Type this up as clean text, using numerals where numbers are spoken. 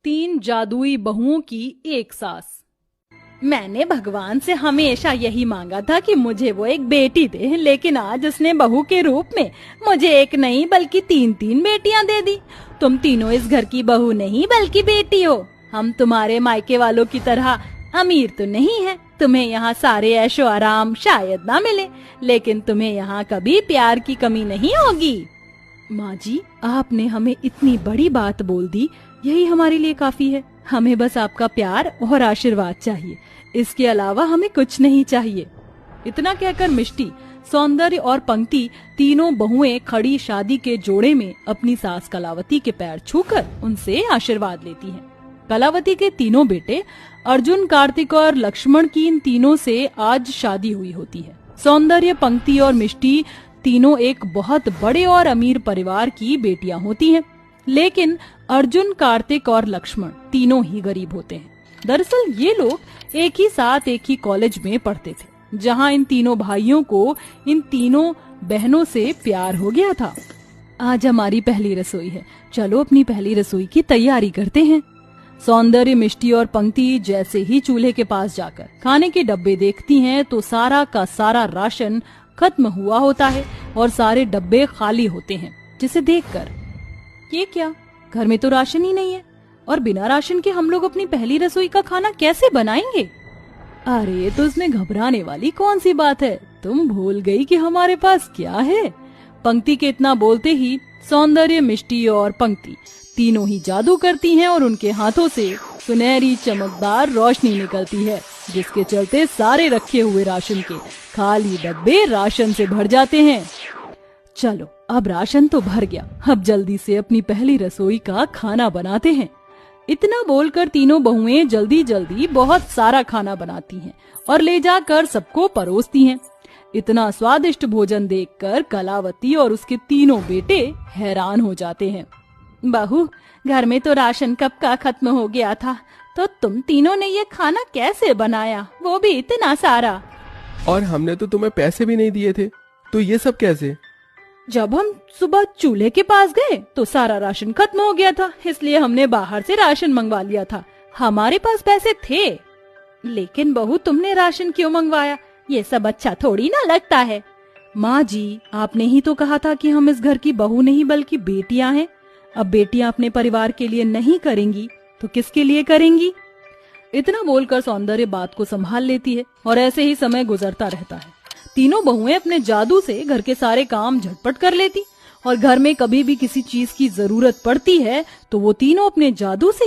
3 जादुई बहुओं की एक सास। मैंने भगवान से हमेशा यही मांगा था कि मुझे वो एक बेटी दे, लेकिन आज उसने बहू के रूप में मुझे एक नहीं बल्कि 3 बेटियां दे दी। तुम तीनों इस घर की बहू नहीं बल्कि बेटी हो। हम तुम्हारे मायके वालों की तरह अमीर तो नहीं है, तुम्हें यहाँ सारे ऐशो आराम शायद ना मिले, लेकिन तुम्हें यहाँ कभी प्यार की कमी नहीं होगी। माँ जी, आपने हमें इतनी बड़ी बात बोल दी, यही हमारे लिए काफी है। हमें बस आपका प्यार और आशीर्वाद चाहिए, इसके अलावा हमें कुछ नहीं चाहिए। इतना कहकर मिष्टी, सौंदर्य और पंक्ति तीनों बहुएं खड़ी शादी के जोड़े में अपनी सास कलावती के पैर छूकर उनसे आशीर्वाद लेती हैं। कलावती के तीनों बेटे अर्जुन, कार्तिक और लक्ष्मण की इन तीनों से आज शादी हुई होती है। सौंदर्य, पंक्ति और मिष्टी तीनों एक बहुत बड़े और अमीर परिवार की बेटियां होती हैं, लेकिन अर्जुन, कार्तिक और लक्ष्मण तीनों ही गरीब होते हैं। दरअसल ये लोग एक ही साथ एक ही कॉलेज में पढ़ते थे, जहां इन तीनों भाइयों को इन तीनों बहनों से प्यार हो गया था। आज हमारी पहली रसोई है, चलो अपनी पहली रसोई की तैयारी करते हैं। सौंदर्य, मिष्टी और पंक्ति जैसे ही चूल्हे के पास जाकर खाने के डब्बे देखती हैं तो सारा का सारा राशन खत्म हुआ होता है और सारे डब्बे खाली होते हैं, जिसे देखकर ये क्या, घर में तो राशन ही नहीं है और बिना राशन के हम लोग अपनी पहली रसोई का खाना कैसे बनाएंगे? अरे तो इसमें घबराने वाली कौन सी बात है, तुम भूल गई कि हमारे पास क्या है। पंक्ति के इतना बोलते ही सौंदर्य, मिष्टी और पंक्ति तीनों ही जादू करती हैं और उनके हाथों से सुनहरी चमकदार रोशनी निकलती है, जिसके चलते सारे रखे हुए राशन के खाली डब्बे राशन से भर जाते हैं। चलो अब राशन तो भर गया, अब जल्दी से अपनी पहली रसोई का खाना बनाते हैं। इतना बोलकर तीनों बहुएं जल्दी जल्दी बहुत सारा खाना बनाती हैं और ले जाकर सबको परोसती हैं। इतना स्वादिष्ट भोजन देखकर कलावती और उसके तीनों बेटे हैरान हो जाते हैं। बहू, घर में तो राशन कब का खत्म हो गया था, तो तुम तीनों ने ये खाना कैसे बनाया, वो भी इतना सारा? और हमने तो तुम्हें पैसे भी नहीं दिए थे, तो ये सब कैसे? जब हम सुबह चूल्हे के पास गए तो सारा राशन खत्म हो गया था, इसलिए हमने बाहर से राशन मंगवा लिया था। हमारे पास पैसे थे। लेकिन बहू, तुमने राशन क्यों मंगवाया? ये सब अच्छा थोड़ी ना लगता है। माँ जी, आपने ही तो कहा था कि हम इस घर की बहू नहीं बल्कि बेटियां हैं। अब बेटियां अपने परिवार के लिए नहीं करेंगी तो किसके लिए करेंगी? इतना बोलकर सौंदर्य बात को संभाल लेती है और ऐसे ही समय गुजरता रहता है। तीनों बहुएं अपने जादू से घर के सारे काम झटपट कर लेती और घर में कभी भी किसी चीज की जरूरत पड़ती है तो वो तीनों अपने जादू से